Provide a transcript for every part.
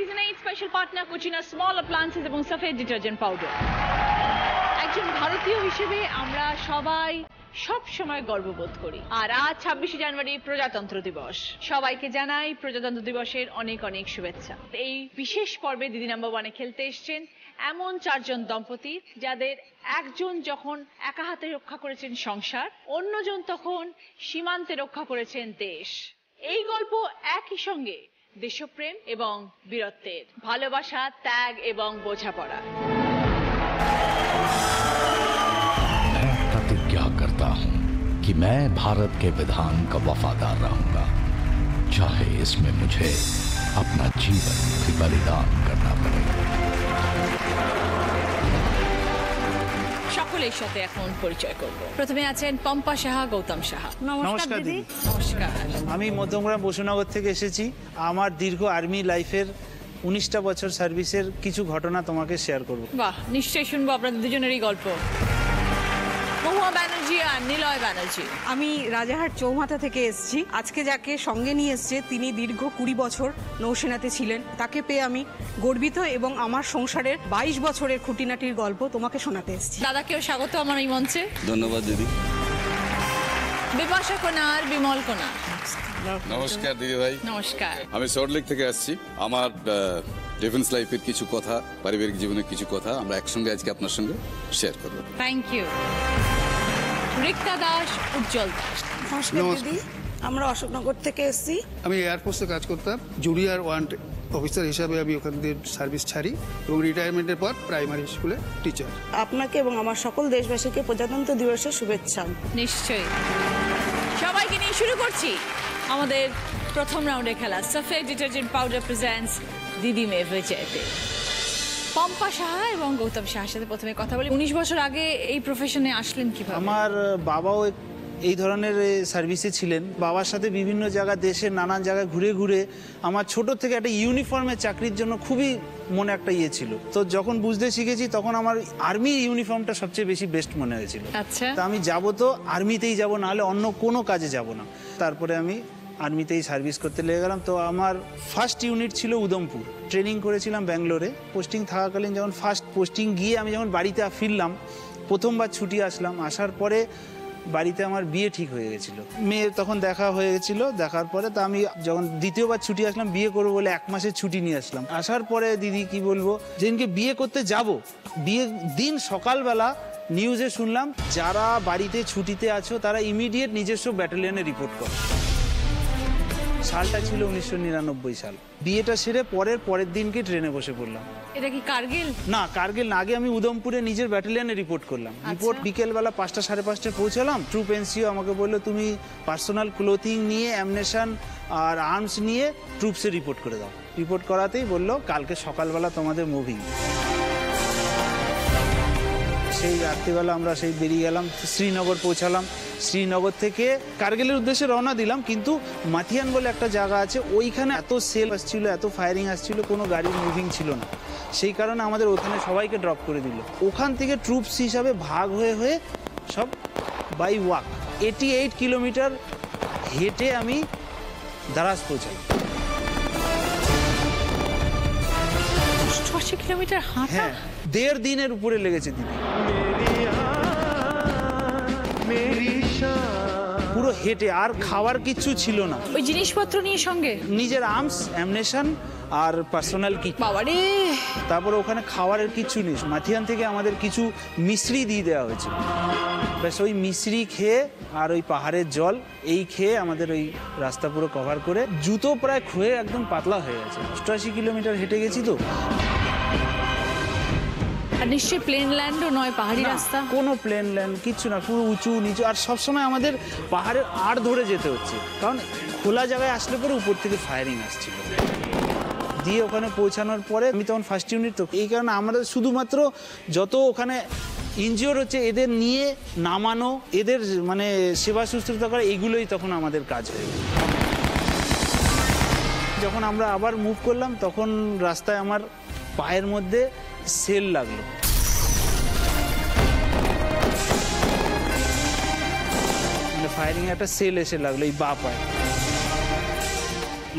Season 8 special partner Kutchina small appliances এবং Safed detergent powder. একজন ভারতীয় হিসেবে আমরা সবাই সব সময় গর্ববোধ করি। আর আজ 26শে জানুয়ারি প্রজাতন্ত্র দিবস। সবাইকে জানাই প্রজাতন্ত্র দিবসের অনেক অনেক শুভেচ্ছা। এই বিশেষ পর্বে দিদি নাম্বার ওয়ানে খেলতে এসছেন এমন চারজন দম্পতি যাদের একজন যখন একা হাতে রক্ষা করেছেন সংসার, অন্যজন তখন সীমান্তে রক্ষা করেছেন দেশ। এই গল্প একই সঙ্গে দেশপ্রেম এবং বীরত্বের, ভালোবাসা, ত্যাগ এবং বোঝাপড়া। मैं प्रतिज्ञा करता हूं कि मैं भारत के विधान का वफादार रहूंगा, चाहे इसमें मुझे अपना जीवन भी बलिदान करना पड़े। সকলের সাথে এখন পরিচয় করব। প্রথমে আছেন পম্পা সাহা, গৌতম সাহা। নমস্কার দিদি। নমস্কার। আমি মধ্যমগ্রাম বসুনগর থেকে এসেছি। আমার দীর্ঘ আর্মি লাইফের 19টা বছর সার্ভিসের কিছু ঘটনা তোমাকে শেয়ার করব। বাহ, নিশ্চয়ই শুনবো আপনাদের দুজনেরই গল্প। মহুয়া ব্যানার্জি আর নিলয় ব্যানার্জি। আমি রাজারহাট চৌমাথা থেকে এসেছি। আজকে যাকে সঙ্গে নিয়ে এসছে তিনি দীর্ঘ 20 বছর নৌসেনাতে ছিলেন। তাকে পেয়ে আমি গর্বিত এবং আমার সংসারের 22 বছরের খুঁটিনাটির গল্প তোমাকে শোনাতে এসেছি। দাদাকেও স্বাগত আমার এই মঞ্চে। ধন্যবাদ দিদি। বিপাশা কোনার, বিমল কোনার। নমস্কার দিদি ভাই। নমস্কার। আমি সল্টলেক থেকে আসছি। আমার ডিফেন্স লাইফের কিছু কথা, পারিবারিক জীবনের কিছু কথা আমরা একসঙ্গে আজকে আপনার সঙ্গে শেয়ার করব। Thank you. রিক্তা দাস, উজ্জ্বল দাস। নমস্কার দিদি, আমরা অশোকনগর থেকে এসেছি। আমি এয়ারফোর্সে কাজ করতাম, জুনিয়র ওয়ান্ট অফিসার হিসাবে আমি ওখান থেকে সার্ভিস ছাড়ি এবং রিটায়ারমেন্টের পর প্রাইমারি স্কুলে টিচার। আপনাকে এবং আমার সকল দেশবাসীকে প্রজাতন্ত্র দিবসের শুভেচ্ছা। নিশ্চয়ই। সবাইকে নিয়ে শুরু করছি আমাদের প্রথম রাউন্ডের খেলা। সফেদ ডিটারজেন্ট পাউডার প্রেজেন্টস দিদি মে ভেজেতে। পম্পা সাহা এবং গৌতম সাহার সাথে প্রথমে কথা বলি। 19 বছর আগে এই প্রফেশনে আসলেন কিভাবে? আমার বাবাও এই ধরনের সার্ভিসে ছিলেন। বাবার সাথে বিভিন্ন জায়গা, দেশের নানান জায়গায় ঘুরে ঘুরে আমার ছোট থেকে একটা ইউনিফর্মের চাকরির জন্য খুবই মনে একটা ইয়ে ছিল। তো যখন বুঝতে শিখেছি তখন আমার আর্মি ইউনিফর্মটা সবচেয়ে বেশি বেস্ট মনে হয়েছিল। আচ্ছা। তা আমি যাবো তো আর্মিতেই যাব, নাহলে অন্য কোনো কাজে যাব না। তারপরে আমি আর্মিতেই সার্ভিস করতে লেগে গেলাম। তো আমার ফার্স্ট ইউনিট ছিল উদমপুর। ট্রেনিং করেছিলাম ব্যাঙ্গালোরে। পোস্টিং থাকাকালীন যখন ফার্স্ট পোস্টিং গিয়ে আমি যখন বাড়িতে ফিরলাম, প্রথমবার ছুটি আসলাম। আসার পরে বাড়িতে আমার বিয়ে ঠিক হয়ে গেছিলো। মেয়ে তখন দেখা হয়ে গেছিলো। দেখার পরে তো আমি যখন দ্বিতীয়বার ছুটি আসলাম বিয়ে করবো বলে 1 মাসের ছুটি নিয়ে আসলাম। আসার পরে দিদি কি বলবো, যেদিনকে বিয়ে করতে যাব, বিয়ের দিন সকালবেলা নিউজে শুনলাম যারা বাড়িতে ছুটিতে আছো তারা ইমিডিয়েট নিজস্ব ব্যাটালিয়নে রিপোর্ট করো। সালটা ছিল 1999 সাল। বিয়েটা সেরে পরের দিনকে ট্রেনে বসে পড়লাম। এটা কি কার্গিল? না, কার্গিল না। আগে আমি উদমপুরে নিজের ব্যাটালিয়নে রিপোর্ট করলাম। রিপোর্ট বিকেলবেলা 5টা সাড়ে 5টায় পৌঁছালাম। ট্রুপ এনসিও আমাকে বললো তুমি পার্সোনাল ক্লোথিং নিয়ে, অ্যামনেশন আর আর্মস নিয়ে ট্রুপসে রিপোর্ট করে দাও। রিপোর্ট করাতেই বললো কালকে সকালবেলা তোমাদের মুভিং। সেই রাত্রিবেলা আমরা সেই বেরিয়ে গেলাম, শ্রীনগর পৌঁছালাম। শ্রীনগর থেকে কার্গিলের উদ্দেশ্যে রওনা দিলাম, কিন্তু মাথিয়ান বলে একটা জায়গা আছে, ওইখানে এত সেল আসছিল, এত ফায়ারিং আসছিল, কোনো গাড়ির মুভিং ছিল না। সেই কারণে আমাদের ওখানে সবাইকে ড্রপ করে দিল। ওখান থেকে ট্রুপস হিসাবে ভাগ হয়ে হয়ে সব বাই ওয়াক 88 কিলোমিটার হেঁটে আমি দারাজ পৌঁছাই। 80 কিলোমিটার হাঁটা? হ্যাঁ, 1.5 দিনের উপরে লেগেছে দিদি। পুরো হেঁটে, আর খাওয়ার কিচ্ছু ছিল না। ওই জিনিসপত্র নিয়ে সঙ্গে নিজের আর্মস, অ্যামনেশন আর পার্সোনাল কিট। বাবারে। তারপরে ওখানে খাওয়ারের কিছু নেই। মাথিয়ান থেকে আমাদের কিছু মিশ্রি দিয়ে দেওয়া হয়েছিল। ব্যাস ওই মিশ্রি খেয়ে আর ওই পাহাড়ের জল এই খেয়ে আমাদের ওই রাস্তা পুরো কভার করে, জুতো প্রায় ক্ষয়ে একদম পাতলা হয়ে গেছে। 88 কিলোমিটার হেঁটে গেছি তো। আর নিশ্চয়ই প্লেন ল্যান্ডও নয়, পাহাড়ি রাস্তা? কোনো প্লেন ল্যান্ড কিচ্ছু না, পুরো উঁচু নিচু। আর সবসময় আমাদের পাহাড়ের আড় ধরে যেতে হচ্ছে, কারণ খোলা জায়গায় আসলে পরে উপর থেকে ফায়ারিং আসছিল। দিয়ে ওখানে পৌঁছানোর পরে আমি তখন ফার্স্ট ইউনিট, তো এই কারণে আমরা শুধুমাত্র যত ওখানে ইনজিওর হচ্ছে এদের নিয়ে নামানো, এদের মানে সেবা শুশ্রূষা করা, এগুলোই তখন আমাদের কাজ হয়ে গেল। যখন আমরা আবার মুভ করলাম তখন রাস্তায় আমার পায়ের মধ্যে সেল লাগলো। ফায়ারিং একটা সেল এসে লাগলো এই বা পায়ে।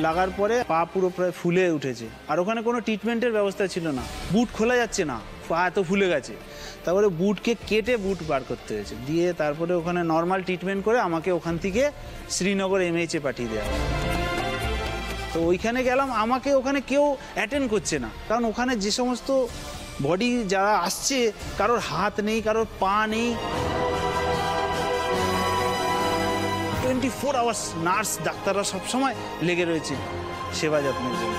লাগার পরে পা পুরো প্রায় ফুলে উঠেছে, আর ওখানে কোনো ট্রিটমেন্টের ব্যবস্থা ছিল না, বুট খোলা যাচ্ছে না, পা এত ফুলে গেছে। তারপরে বুটকে কেটে বুট বার করতে হয়েছে, দিয়ে তারপরে ওখানে নর্মাল ট্রিটমেন্ট করে আমাকে ওখান থেকে শ্রীনগর এমএইচে পাঠিয়ে দেওয়া। তো ওইখানে গেলাম, আমাকে ওখানে কেউ অ্যাটেন্ড করছে না, কারণ ওখানে যে সমস্ত বডি যারা আসছে কারোর হাত নেই, কারোর পা নেই। 24 আওয়ার্স নার্স ডাক্তাররা সবসময় লেগে রয়েছে সেবা যত্নের জন্য।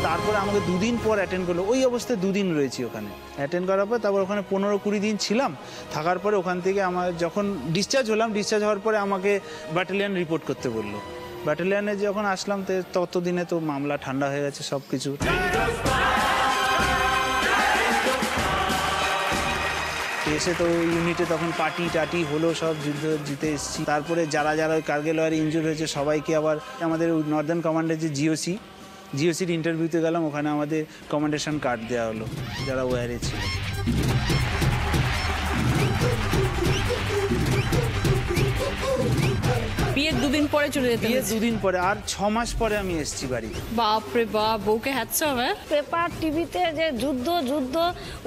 তারপরে আমাকে 2 দিন পর অ্যাটেন্ড করলো, ওই অবস্থায় 2 দিন রয়েছি ওখানে। অ্যাটেন্ড করার পর তারপর ওখানে 15-20 দিন ছিলাম, থাকার পরে ওখান থেকে আমার যখন ডিসচার্জ হলাম, ডিসচার্জ হওয়ার পরে আমাকে ব্যাটালিয়ান রিপোর্ট করতে বললো। ব্যাটালিয়ানে যখন আসলাম ততদিনে তো মামলা ঠান্ডা হয়ে গেছে সব কিছু। এসে তো ইউনিটে তখন পার্টি টাটি হলো, সব যুদ্ধ জিতে এসেছি। তারপরে যারা যারা ওই কার্গিল ওয়ারে ইনজুর হয়েছে সবাইকে আবার আমাদের নর্দার্ন কমান্ডের যে জিওসির ইন্টারভিউতে গেলাম, ওখানে আমাদের কমান্ডেশন কার্ড দেওয়া হলো যারা ওয়ারে ছিল। বিয়ের 2 দিন পরে চলে যেতে বিয়ে হয়েছে। 2 দিন পরে, আর 6 মাস পরে আমি এসেছি বাড়ি। বাপরে বাপ, বউকে হ্যাটস অফ। পেপার টিভিতে যে যুদ্ধ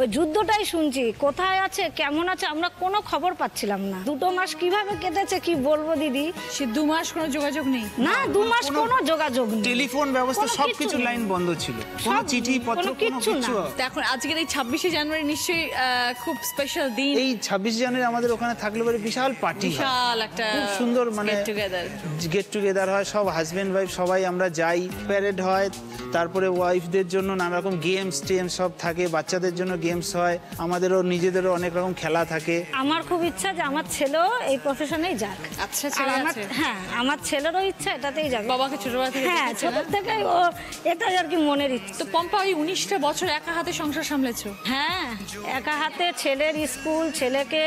ওই যুদ্ধটাই শুনছি, কোথায় আছে কেমন আছে আমরা কোনো খবর পাচ্ছিলাম না। 2 মাস কিভাবে কেটেছে কি বলবো দিদি। সে 2 মাস কোনো যোগাযোগ নেই? না, 2 মাস কোনো যোগাযোগ নেই, টেলিফোন ব্যবস্থা কোনো সবকিছু কিচ্ছু নেই। লাইন বন্ধ ছিল, কোনো চিঠি পত্র কোনো কিচ্ছু কিছু। না। তো এখন আজকের এই 26শে জানুয়ারি নিশ্চয়ই খুব স্পেশাল দিন। এই 26 জানুয়ারি আমাদের ওখানে থাকলে পরে বিশাল পার্টি, বিশাল একটা খুব সুন্দর, মানে গেট গেট টুগেদার হয়, সব হাজব্যান্ড ওয়াইফ সবাই আমরা যাই, প্যারেড হয়, তারপরে ওয়াইফদের জন্য নানা রকম গেমস টেমস সব থাকে, বাচ্চাদের জন্য গেমস হয়, আমাদেরও নিজেদেরও অনেক রকম খেলা থাকে। আমার খুব ইচ্ছা যে আমার ছেলেও এই প্রফেশনেই যাক। আচ্ছা, আর ছেলে আমার, আছে? হ্যাঁ, আমার ছেলেরও ইচ্ছা এটাতেই যাবে। বাবাকে ছোটবেলা থেকে হ্যাঁ, দেখেছো ছোট না? থেকে ও এটাই আর কি মনের ইচ্ছা। তো পম্পা ওই 19টা বছর একা হাতে সংসার সামলেছো? হ্যাঁ, একা হাতে ছেলের স্কুল, ছেলেকে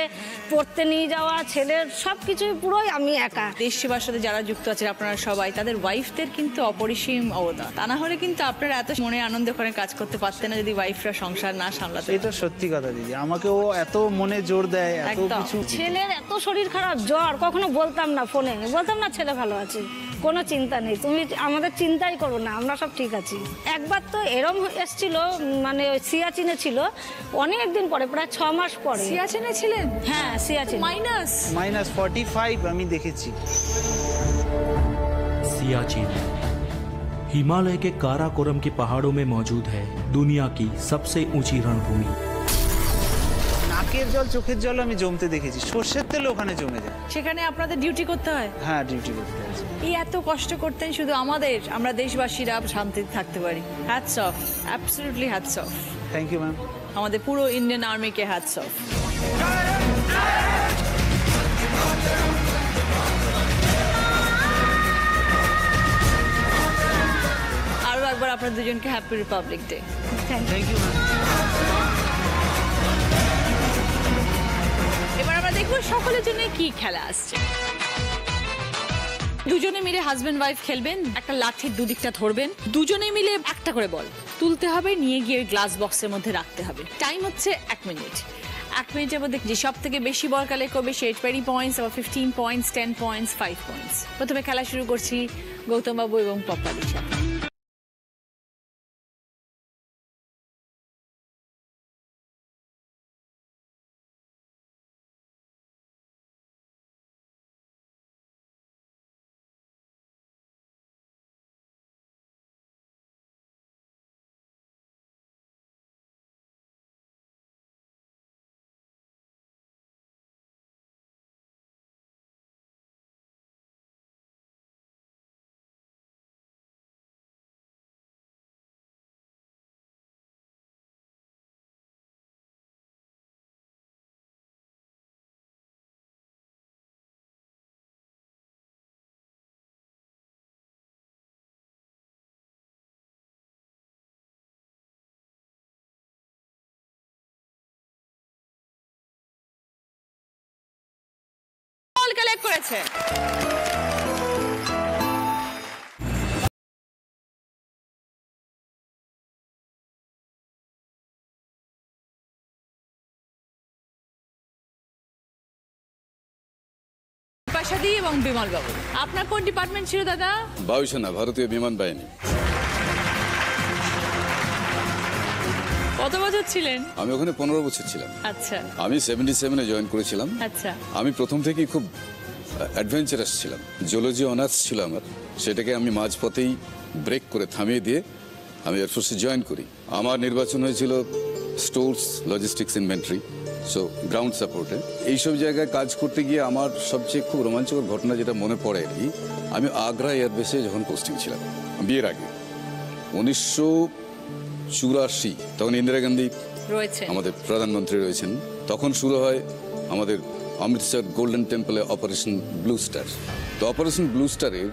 পড়তে নিয়ে যাওয়া, ছেলের সব কিছুই পুরোই আমি একা। দেশ সেবার সাথে যারা যুক্ত আছে আপনারা সবাই, তাদের ওয়াইফদের কিন্তু অপরিসীম অবদান। তা না হলে কিন্তু আপনারা এত মনে আনন্দ করে কাজ করতে পারতেন না যদি ওয়াইফরা সংসার না সামলাতে। এটা সত্যি কথা দিদি, আমাকে ও এত মনে জোর দেয়, এত একদম। কিছু। ছেলের এত শরীর খারাপ, জ্বর, কখনো বলতাম না ফোনে, বলতাম না ছেলে ভালো আছে, কোনো চিন্তা নেই, তুমি আমাদের চিন্তাই করো না, আমরা সব ঠিক আছি। একবার তো এরম এসছিল, মানে ওই সিয়াচিনে ছিল, অনেক দিন পরে, প্রায় 6 মাস পরে। সিয়াচেনে ছিলেন? হ্যাঁ, সিয়াচিন। -45 আমি দেখেছি। सियाचिन हिमालय के काराकोरम के पहाड़ों में मौजूद है दुनिया की सबसे ऊंची रणभूमि। নাকের জল চোখের জল আমি জমতে দেখেছি, সর্ষের তেল ওখানে জমে যায়। সেখানে আপনাদের ডিউটি করতে হয়? হ্যাঁ, ডিউটি করতে আছে। এই এত কষ্ট করতেন শুধু আমরা দেশবাসীরা শান্তিতে থাকতে পারি। Hats off, absolutely hats off. Thank you ma'am. আমাদের পুরো ইন্ডিয়ান আর্মিকে হ্যাটস অফ। আরো একবার আপনার দুজনকে happy Republic Day. Thank you ma'am. এবার আমরা দেখবো সকলের জন্য কি খেলা আসছে। দুজনে মিলে হাজবেন্ড ওয়াইফ খেলবেন, একটা লাঠির দুদিকটা ধরবেন, দুজনে মিলে একটা করে বল তুলতে হবে, নিয়ে গিয়ে গ্লাস বক্সের মধ্যে রাখতে হবে। টাইম হচ্ছে 1 মিনিট। 1 মিনিটের মধ্যে যে সব থেকে বেশি বল কালেক্ট করবে সে 20 পয়েন্টস, আবার 15 পয়েন্টস, 10 পয়েন্টস, 5 পয়েন্টস। প্রথমে খেলা শুরু করছি গৌতম বাবু এবং পপ্পাদির সাথে। বল কালেক্ট করেছে। বিপাশা দি এবং বিমল বাবু, আপনার কোন ডিপার্টমেন্ট ছিল দাদা? বায়ুসেনা, ভারতীয় বিমান বাহিনী। কত বছর ছিলেন? আমি ওখানে 15 বছর ছিলাম। আচ্ছা আমি 77-এ জয়েন করেছিলাম। আচ্ছা। আমি প্রথম থেকেই খুব অ্যাডভেঞ্চারাস ছিলাম। জিওলজি অনার্স ছিল আমার, সেটাকে আমি মাঝপথেই ব্রেক করে থামিয়ে দিয়ে আমি এয়ারফোর্সে জয়েন করি। আমার নির্বাচন হয়েছিল stores, logistics, inventory, so ground সাপোর্টে। এইসব জায়গায় কাজ করতে গিয়ে আমার সবচেয়ে খুব রোমাঞ্চকর ঘটনা যেটা মনে পড়ে আর কি, আমি আগ্রা এয়ারবেসে যখন পোস্টিং ছিলাম বিয়ের আগে 1984, তখন ইন্দিরা গান্ধী রয়েছে, আমাদের প্রধানমন্ত্রী রয়েছেন। তখন শুরু হয় আমাদের অমৃতসর গোল্ডেন টেম্পলে অপারেশন ব্লু স্টার। তো অপারেশন ব্লু স্টারের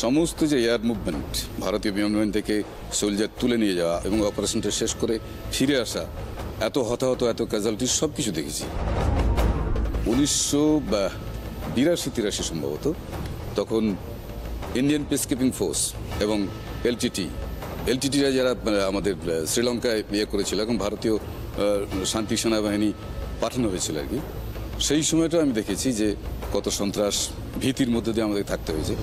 সমস্ত যে এয়ার মুভমেন্ট, ভারতীয় বিমান বাহিনী থেকে সোলজার তুলে নিয়ে যাওয়া এবং অপারেশনটা শেষ করে ফিরে আসা, এত হতাহত, এত ক্যাজুয়ালিটি সব কিছু দেখেছি। 1982-83 সম্ভবত, তখন ইন্ডিয়ান পিসকিপিং ফোর্স এবং এলটিটিরা যারা আমাদের শ্রীলঙ্কায় ইয়ে করেছিল, এখন ভারতীয় শান্তি সেনাবাহিনী পাঠানো হয়েছিল আর কি, সেই সময়টা আমি দেখেছি যে কত সন্ত্রাস, ভীতির মধ্যে দিয়ে আমাদের থাকতে হয়েছে।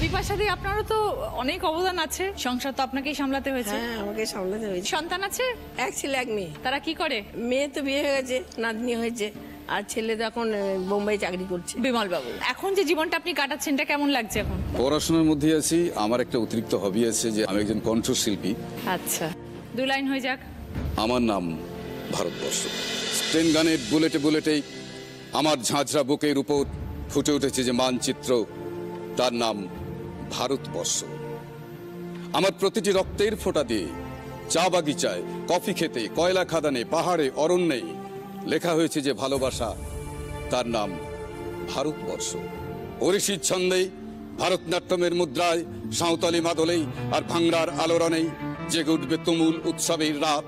বিপাশা দি, আপনারও তো অনেক অবদান আছে, সংসার তো আপনাকেই সামলাতে হয়েছে। হ্যাঁ, আমাকে সামলাতে হয়েছে। সন্তান আছে? এক ছেলে এক মেয়ে। তারা কি করে? মেয়ে তো বিয়ে হয়ে গেছে, নাতনি হয়েছে, আর ছেলে তো এখন বোম্বাই চাকরি করছে। বিমল বাবু, এখন যে জীবনটা আপনি কাটাচ্ছেন, এটা কেমন লাগছে এখন? পড়াশোনার মধ্যে আছি, আমার একটা অতিরিক্ত হবি আছে যে আমি একজন কণ্ঠশিল্পী। আচ্ছা, 2 লাইন হয়ে যাক। আমার নাম ভারতবর্ষ। স্টেন গানের বুলেটে বুলেটেই আমার ঝাঁঝরা বুকের উপর ফুটে উঠেছে যে মানচিত্র, তার নাম ভারতবর্ষ। আমার প্রতিটি রক্তের ফোঁটা দিয়ে, চা বাগিচায়, কফি খেতে, কয়লা খাদানে, পাহাড়ে, অরণ্যে লেখা হয়েছে যে ভালোবাসা, তার নাম ভারতবর্ষ। ওড়িশির ছন্দে, ভারতনাট্যমের মুদ্রায়, সাঁওতালি মাদলেই আর ভাংড়ার আলোড়নেই জেগে উঠবে তুমুল উৎসবের রাত।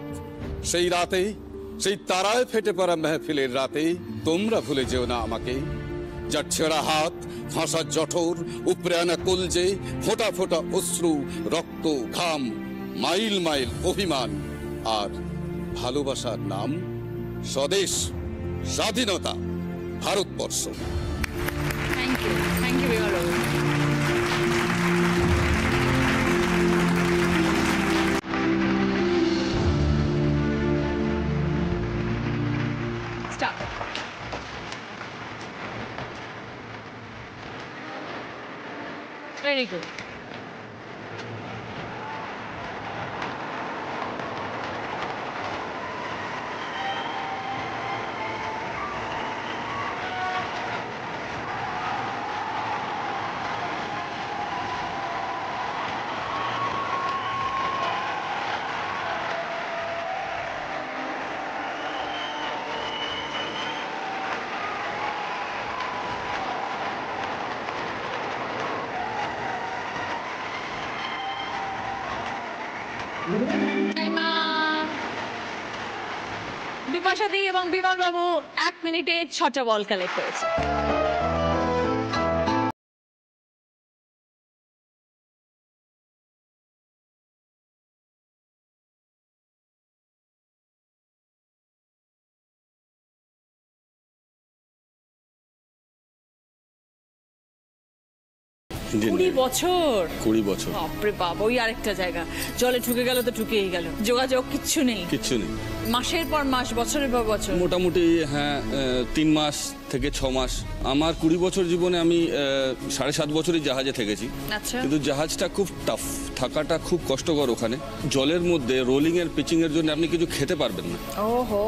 সেই রাতে, সেই তারায় ফেটে পড়া মেহফিলের রাতে তোমরা ভুলে যেও না আমাকে, যার ছেঁড়া হাত, ফাঁসা জঠর, উপরে আনা কলজে, ফোঁটা ফোঁটা অশ্রু, রক্ত, ঘাম, মাইল মাইল অভিমান, আর ভালোবাসার নাম স্বদেশ, স্বাধীনতা, Bharatvarsha. Thank you Bimal Babu. Stop. Very good. Bipasha দি এবং বিমল বাবু 1 মিনিটে 6টা বল কালেক্ট করেছে। কুড়ি বছর। বাপরে বাপ, ওই আরেকটা জায়গা, জলে ঢুকে গেল তো ঢুকেই গেল, যোগাযোগ কিচ্ছু নেই। মাসের পর মাস, বছরের পর বছর। মোটামুটি হ্যাঁ, 3 মাস থেকে 6 মাস। আমার 20 বছর জীবনে আমি 7.5 বছরই জাহাজে থেকেছি। আচ্ছা। কিন্তু জাহাজটা খুব টাফ, থাকাটা খুব কষ্টকর ওখানে। জলের মধ্যে রোলিং এর পিচিং এর জন্য আপনি কিছু খেতে পারবেন না। ওহো।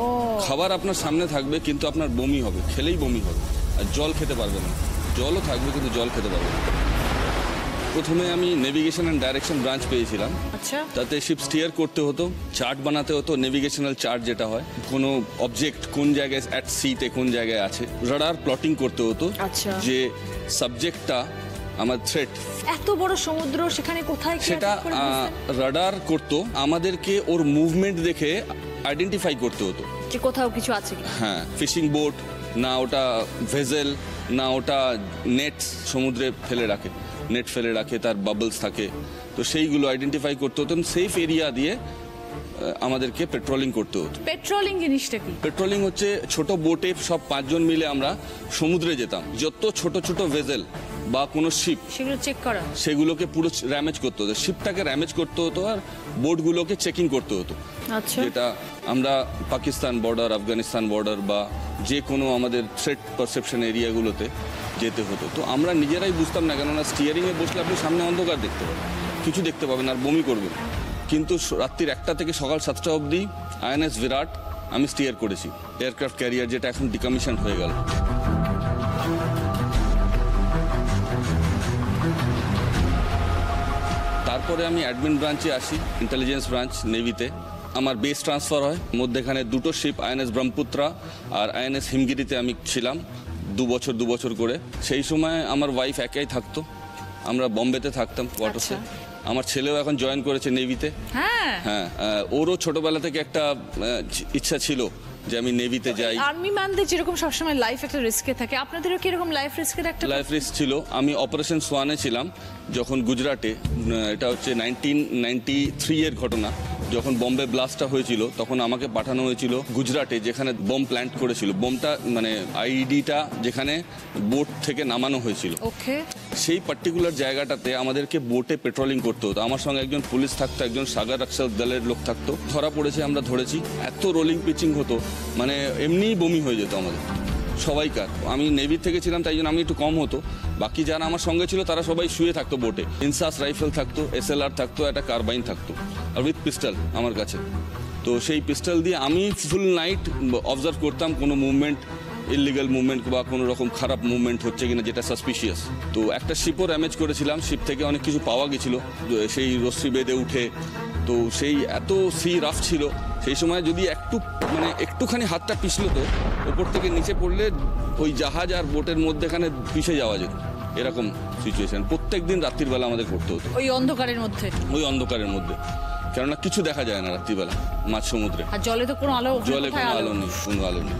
খাবার আপনার সামনে থাকবে কিন্তু আপনার বমি হবে, খেলেই বমি হবে। আর জল খেতে পারবেন না, জলও থাকবে কিন্তু জল খেতে পারবেন না। প্রথমে আমি নেভিগেশন অ্যান্ড ডাইরেকশন ব্রাঞ্চ পেয়েছিলাম। আচ্ছা। তাতে শিপ স্টিয়ার করতে হতো, চার্ট বানাতে হতো, নেভিগেশনাল চার্ট যেটা হয়, কোনো অবজেক্ট কোন জায়গায় অ্যাট সিতে কোন জায়গায় আছে, রাডার প্লটিং করতে হতো। আচ্ছা। যে সাবজেক্টটা আমার থ্রেট, এত বড় সমুদ্র, সেখানে কোথায় সেটা রাডার করতো, আমাদেরকে ওর মুভমেন্ট দেখে আইডেন্টিফাই করতে হতো যে কোথাও কিছু আছে। হ্যাঁ, ফিশিং বোট না ওটা ভেজেল, না ওটা নেট সমুদ্রে ফেলে রাখে, নেট ফেলে রাখে, তার বাবলস থাকে, তো সেইগুলো আইডেন্টিফাই করতে হতো। সেফ এরিয়া দিয়ে আমাদেরকে পেট্রোলিং করতে হতো। পেট্রোলিং জিনিসটা কি? পেট্রোলিং হচ্ছে ছোট বোটে সব 5 জন মিলে আমরা সমুদ্রে যেতাম, যত ছোট ছোট ভেসেল বা কোনো শিপ সেগুলো চেক করা, সেগুলোকে পুরো র্যামেজ করতে হতো, শিপটাকে র্যামেজ করতে হতো আর বোটগুলোকে চেকিং করতে হতো। আচ্ছা, যেটা আমরা পাকিস্তান বর্ডার, আফগানিস্তান বর্ডার বা যে কোনো আমাদের থ্রেট পারসেপশন এরিয়াগুলোতে যেতে হতো। তো আমরা নিজেরাই বুঝতাম না, কেননা স্টিয়ারিংয়ে বসলে আপনি সামনে অন্ধকার দেখতে পাবেন, কিছু দেখতে পাবেন আর বমি করবেন। কিন্তু রাত্রির 1টা থেকে সকাল 7টা অবধি আইএনএস বিরাট আমি স্টিয়ার করেছি, এয়ারক্রাফট ক্যারিয়ার, যেটা এখন ডিকমিশন হয়ে গেল। তারপরে আমি অ্যাডমিন ব্রাঞ্চে আসি, ইন্টেলিজেন্স ব্রাঞ্চ, নেভিতে। আমার বেস ট্রান্সফার হয়, মধ্যেখানে 2টো শিপ, আইএনএস ব্রহ্মপুত্রা আর আইএনএস হিমগিরিতে আমি ছিলাম 2 বছর করে। সেই সময় আমার ওয়াইফ একাই থাকতো, আমরা বম্বেতে থাকতাম কোয়ার্টার্সে। আমার ছেলেও এখন জয়েন করেছে নেভিতে। হ্যাঁ, ওরও ছোটবেলা থেকে একটা ইচ্ছা ছিল যে আমি নেভিতে যাই। আর্মি ম্যানদের যেরকম সবসময় লাইফ একটা রিস্কে থাকে, আপনাদেরও কি এরকম লাইফ রিস্কের একটা লাইফ রিস্ক ছিল? আমি অপারেশন সোয়ানে ছিলাম যখন গুজরাটে, এটা হচ্ছে 1993 এর ঘটনা, যখন বম্বে ব্লাস্টটা হয়েছিল তখন আমাকে পাঠানো হয়েছিল গুজরাটে, যেখানে বম প্ল্যান্ট করেছিল। বমটা মানে আইডিটা যেখানে বোট থেকে নামানো হয়েছিল, ওকে, সেই পার্টিকুলার জায়গাটাতে আমাদেরকে বোটে পেট্রোলিং করতে হতো। আমার সঙ্গে একজন পুলিশ থাকতো, একজন সাগর রক্ষক দলের লোক থাকতো। ধরা পড়েছে, আমরা ধরেছি। এত রোলিং পিচিং হতো, মানে এমনিই বমি হয়ে যেত আমাদের সবাইকার। আমি নেভি থেকে ছিলাম, তাই জন্য আমি একটু কম হতো। বাকি যারা আমার সঙ্গে ছিল তারা সবাই শুয়ে থাকতো বোটে। ইনসাস রাইফেল থাকতো, SLR থাকতো, একটা কার্বাইন থাকতো, আর উইথ পিস্টল আমার কাছে। তো সেই পিস্টল দিয়ে আমি ফুল নাইট অবজার্ভ করতাম কোনো মুভমেন্ট, ইলিগাল মুভমেন্ট বা কোনো রকম খারাপ মুভমেন্ট হচ্ছে কিনা, যেটা সাসপিশিয়াস। তো একটা শিপও ড্যামেজ করেছিলাম, শিপ থেকে অনেক কিছু পাওয়া গেছিল সেই রশ্মি বেঁধে উঠে। তো সেই এত সি রাফ ছিল সেই সময়, যদি একটুখানি হাতটা পিছলো তো ওপর থেকে নিচে পড়লে ওই জাহাজ আর বোটের মধ্যেখানে পিষে যাওয়া যেত, এরকম সিচুয়েশন প্রত্যেক দিন রাত্রির বেলা আমাদের করতে হতো। ওই অন্ধকারের মধ্যে, কেননা কিছু দেখা যায় না রাত্রিবেলা মাঝ সমুদ্রে, আর জলে তো কোনো আলো, জলে কোনো আলো নেই।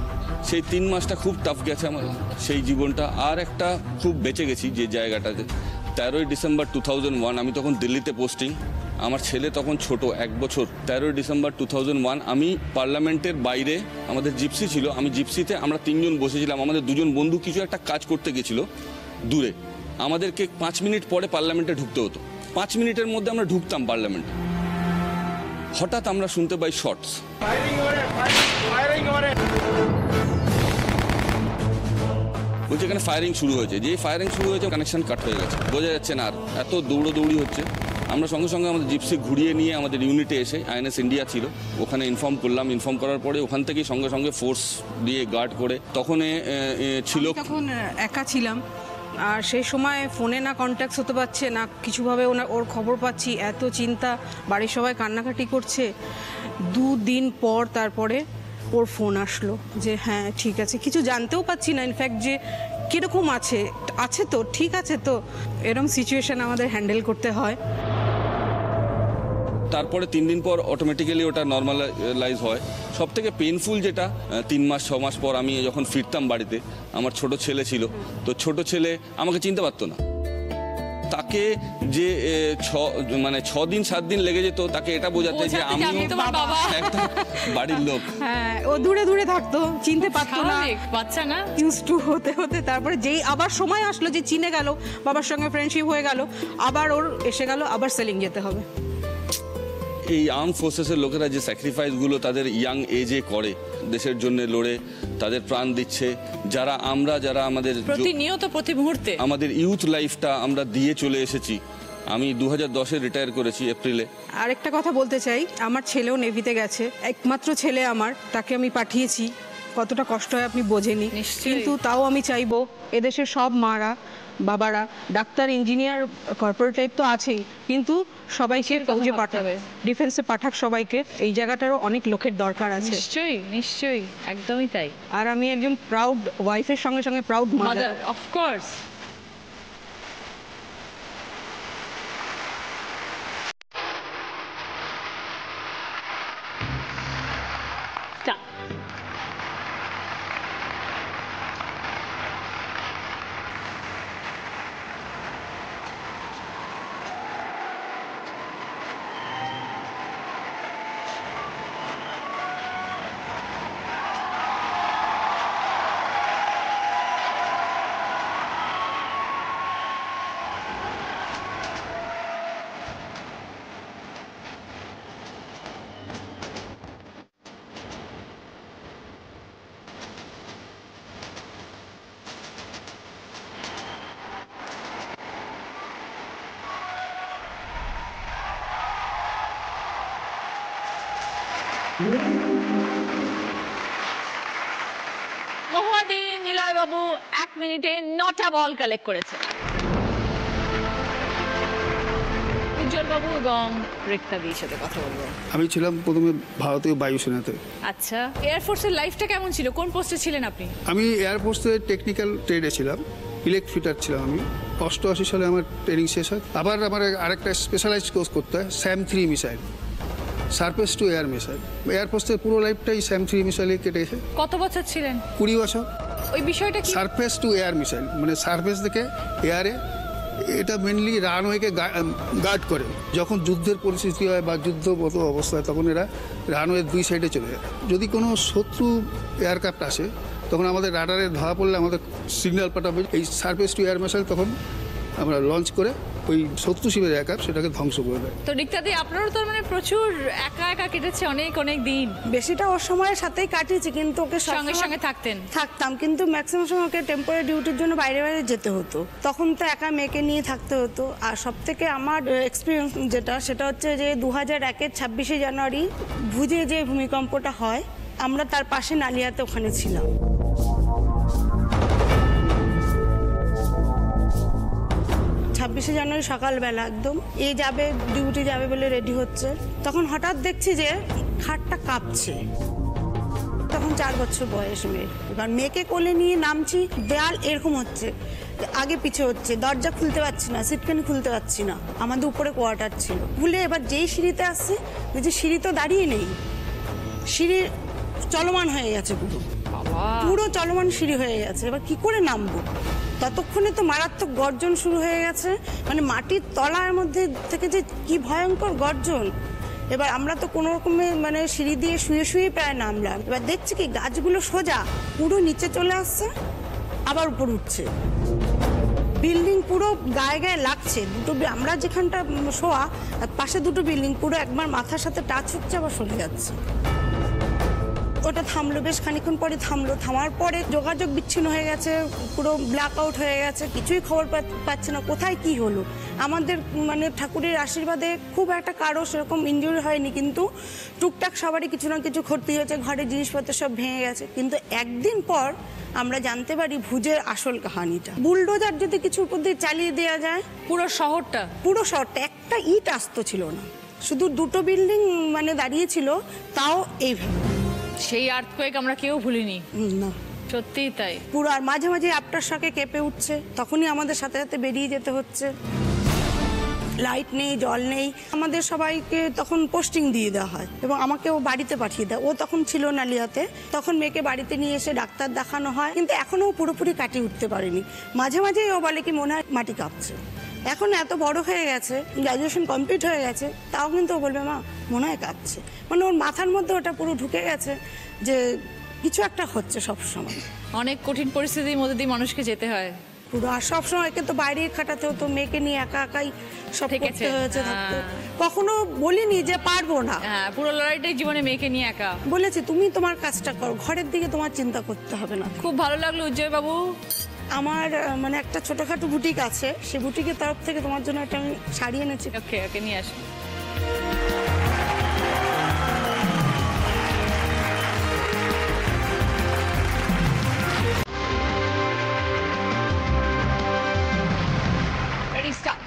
সেই 3 মাসটা খুব টাফ গেছে আমার সেই জীবনটা। আর একটা খুব বেঁচে গেছি যে জায়গাটাতে, 13ই ডিসেম্বর 2001, আমি তখন দিল্লিতে পোস্টিং, আমার ছেলে তখন ছোট 1 বছর। 13ই ডিসেম্বর 2001 আমি পার্লামেন্টের বাইরে, আমাদের জিপসি ছিল, আমি জিপসিতে আমরা 3 জন বসেছিলাম। আমাদের 2 জন বন্ধু কিছু একটা কাজ করতে গেছিল দূরে, আমাদেরকে 5 মিনিট পরে পার্লামেন্টে ঢুকতে হতো। 5 মিনিটের মধ্যে আমরা ঢুকতাম পার্লামেন্টে। হঠাৎ আমরা শুনতে পাই শটস, বলছে এখানে ফায়ারিং শুরু হয়েছে। যেই ফায়ারিং শুরু হয়েছে কানেকশন কাট হয়ে গেছে, বোঝা যাচ্ছে না আর, এত দৌড়ি হচ্ছে। আমরা সঙ্গে সঙ্গে আমাদের জিপসি ঘুরিয়ে নিয়ে আমাদের ইউনিটে এসে, আইএনএস ইন্ডিয়া ছিল ওখানে, ইনফর্ম করলাম। ইনফর্ম করার পরে ওখান থেকেই সঙ্গে সঙ্গে ফোর্স দিয়ে গার্ড করে, তখন তখন একা ছিলাম। আর সেই সময় ফোনে না কন্ট্যাক্ট হতে পারছে না, কিছুভাবে ওর খবর পাচ্ছি, এত চিন্তা, বাড়ির সবাই কান্নাকাটি করছে। 2 দিন পর তারপরে ওর ফোন আসলো যে হ্যাঁ ঠিক আছে। কিছু জানতেও পাচ্ছি না ইনফ্যাক্ট যে কীরকম আছে তো ঠিক আছে তো, এরকম সিচুয়েশন আমাদের হ্যান্ডেল করতে হয়। তারপরে 3 দিন পর অটোমেটিক্যালি ওটা নর্মালাইজ হয়। সব থেকে পেনফুল যেটা, 3 মাস 6 মাস পর আমি যখন ফিরতাম বাড়িতে, আমার ছোট ছেলে ছিল, তো ছোট ছেলে আমাকে চিনতে পারতো না। তাকে যে 6 দিন 7 দিন লেগে যেত তাকে এটা বোঝাতে যে আমি একটা বাড়ির লোক। হ্যাঁ, ও দূরে দূরে থাকতো, চিনতে পারতো না, বাচ্চা না, ইউজ টু হতে তারপরে যেই আবার সময় আসলো যে চিনে গেল, বাবার সঙ্গে ফ্রেন্ডশিপ হয়ে গেল, আবার ওর এসে গেল আবার সেলিং যেতে হবে। এই আর্ম ফোর্সেসের লোকেরা যে স্যাক্রিফাইসগুলো তাদের ইয়াং এজে করে, দেশের জন্য লড়ে তাদের প্রাণ দিচ্ছে, যারা আমাদের প্রতিনিয়ত প্রতি মুহূর্তে আমাদের ইউথ লাইফটা আমরা দিয়ে চলে এসেছি। আমি 2010-এ রিটায়ার করেছি এপ্রিলে। আরেকটা কথা বলতে চাই, আমার ছেলেও নেভিতে গেছে, একমাত্র ছেলে আমার, তাকে আমি পাঠিয়েছি। কতটা কষ্ট হয় আপনি বোঝেনি, কিন্তু তাও আমি চাইবো এদেশের সব মারা, বাবারা, ডাক্তার, ইঞ্জিনিয়ার, কর্পোরেট লাইফ তো আছেই, কিন্তু সবাইকে ফৌজে পাঠাবে, ডিফেন্সে পাঠাক সবাইকে। এই জায়গাটারও অনেক লোকের দরকার আছে। নিশ্চয়ই, একদমই তাই। আর আমি একজন প্রাউড ওয়াইফের সঙ্গে সঙ্গে প্রাউড মাদার, অফকোর্স। মহুয়াদি নিলয় বাবু 1 মিনিটে 9টা বল কালেক্ট করেছে। উজ্জ্বল বাবু এবং রিক্তাদির সাথে কথা বলবো। আমি ছিলাম প্রথমে ভারতীয় বায়ুসেনাতে। আচ্ছা, এয়ারফোর্সের লাইফটা কেমন ছিল? কোন পোস্টে ছিলেন আপনি? আমি এয়ারফোর্সে টেকনিক্যাল ট্রেডে ছিলাম, ইলেক্ট ফিটার ছিলাম আমি। 88 সালে আমার ট্রেনিং শেষ হয়। আবার আমার আরেকটা স্পেশালাইজ কোর্স করতে হয়, SAM-3 missile, surface to air missile. এয়ারফোর্সের পুরো লাইফটাই SAM-3 মিসাইলে কেটেছে। কত বছর ছিলেন? 20 বছর। ওই বিষয়টা কি? সারফেস টু এয়ার মিসাইল মানে সারফেস থেকে এয়ারে, এটা মেনলি রানওয়েকে গার্ড করে। যখন যুদ্ধের পরিস্থিতি হয় বা যুদ্ধগত অবস্থায়, তখন এরা রানওয়ের 2 সাইডে চলে যায়। যদি কোনো শত্রু এয়ারক্রাফট আসে, তখন আমাদের রাডারে ধরা পড়লে আমাদের সিগন্যাল পাঠাবে এই সারফেস টু এয়ার মিসাইল, তখন আমরা লঞ্চ করে ওই শত্রু শিবিরের এয়ারক্রাফট সেটাকে ধ্বংস করে দেয়। তো রিক্তাদি, আপনারও তো মানে প্রচুর একা একা কেটেছে অনেক দিন। বেশিটা ওর সময়ের সাথেই কাটিয়েছি, কিন্তু ওকে সঙ্গে সঙ্গে থাকতাম, কিন্তু ম্যাক্সিমাম সময় ওকে টেম্পোরারি ডিউটির জন্য বাইরে যেতে হতো। তখন তো একা মেয়েকে নিয়ে থাকতে হতো। আর সব থেকে আমার এক্সপিরিয়েন্স সেটা হচ্ছে যে 2001-এর 26শে জানুয়ারি ভুজে যে ভূমিকম্পটা হয়, আমরা তার পাশে নালিয়াতে ওখানে ছিলাম। 26শে জানুয়ারি সকালবেলা একদম ডিউটি যাবে বলে রেডি হচ্ছে, তখন হঠাৎ দেখছি যে খাটটা কাঁপছে। তখন 4 বছর বয়স মেয়ের। এবার মেয়েকে কোলে নিয়ে নামছি, দেয়াল এরকম হচ্ছে, আগে পিছে হচ্ছে, দরজা খুলতে পারছি না, সিটকানি খুলতে পারছি না। আমাদের উপরে কোয়ার্টার ছিল। ভুলে এবার যেই সিঁড়িতে আসছে, যে সিঁড়ি তো দাঁড়িয়ে নেই, সিঁড়ি চলমান হয়ে গেছে, পুরো চলমান সিঁড়ি হয়ে গেছে। এবার কি করে নামবো? ততক্ষণে তো মারাত্মক গর্জন শুরু হয়ে গেছে, মানে মাটির তলার মধ্যে থেকে যে কি ভয়ঙ্কর গর্জন। এবার আমরা তো কোনো রকমে মানে সিঁড়ি দিয়ে শুয়ে প্রায় নামলাম। এবার দেখছি কি গাছগুলো সোজা পুরো নিচে চলে আসছে, আবার উপর উঠছে, বিল্ডিং পুরো গায়ে লাগছে। আমরা যেখানটা শোয়া, পাশে 2টো বিল্ডিং পুরো একবার মাথার সাথে টাচ হচ্ছে, আবার সরে যাচ্ছে। ওটা থামলো, বেশ খানিক্ষণ পরে থামলো। থামার পরে যোগাযোগ বিচ্ছিন্ন হয়ে গেছে, পুরো ব্ল্যাক আউট হয়ে গেছে, কিছুই খবর পাচ্ছে না কোথায় কি হলো। আমাদের মানে ঠাকুরের আশীর্বাদে খুব একটা কারো সেরকম ইনজুরি হয়নি, কিন্তু টুকটাক সবারই কিছু না কিছু ক্ষতি হয়েছে, ঘরের জিনিসপত্র সব ভেঙে গেছে। কিন্তু একদিন পর আমরা জানতে পারি ভুজের আসল কাহিনীটা। বুলডোজার যদি কিছু উপর দিয়ে চালিয়ে দেওয়া যায়, পুরো শহরটা একটা ইট আস্ত ছিল না, শুধু 2টো বিল্ডিং মানে দাঁড়িয়ে ছিল, তাও এইভাবে। সেই আর্থকোয়েক আমরা কেউ ভুলিনি না, সত্যিই তাই। পুরো আর মাঝে মাঝে আফটার শকে কেঁপে উঠছে, তখনই আমাদের সাথে সাথে বেরিয়ে যেতে হচ্ছে। লাইট নেই, জল নেই, আমাদের সবাইকে তখন পোস্টিং দিয়ে দেওয়া হয় এবং আমাকেও বাড়িতে পাঠিয়ে দেয়। ও তখন ছিল নালিয়াতে, তখন মেয়েকে বাড়িতে নিয়ে এসে ডাক্তার দেখানো হয়, কিন্তু এখনো পুরোপুরি কাটিয়ে উঠতে পারেনি। মাঝে মাঝে ও বলে কি মনে হয় মাটি কাঁপছে। এখন এত বড় হয়ে গেছে, গ্র্যাজুয়েশন কমপ্লিট হয়ে গেছে, তাও কিন্তু ও বলবে মা মনে হয় কাঁপছে। মানে ওর মাথার মধ্যে ওটা পুরো ঢুকে গেছে যে কিছু একটা হচ্ছে সব সময়। অনেক কঠিন পরিস্থিতির মধ্যে দিয়ে মানুষকে যেতে হয় পুরো। আর সবসময় একে তো বাইরে খাটাতে হতো, মেয়েকে নিয়ে একা একাই সব করতে হয়েছে থাকতে। কখনো বলিনি যে পারবো না, পুরো লড়াইটাই জীবনে মেয়েকে নিয়ে একা। বলেছি তুমি তোমার কাজটা করো, ঘরের দিকে তোমার চিন্তা করতে হবে না। খুব ভালো লাগলো উজ্জয় বাবু। আমার মানে একটা ছোটখাটো বুটিক আছে, সেই বুটিকের তরফ থেকে তোমার জন্য একটা আমি শাড়ি এনেছি। ওকে নিয়ে আসো। Ready, start.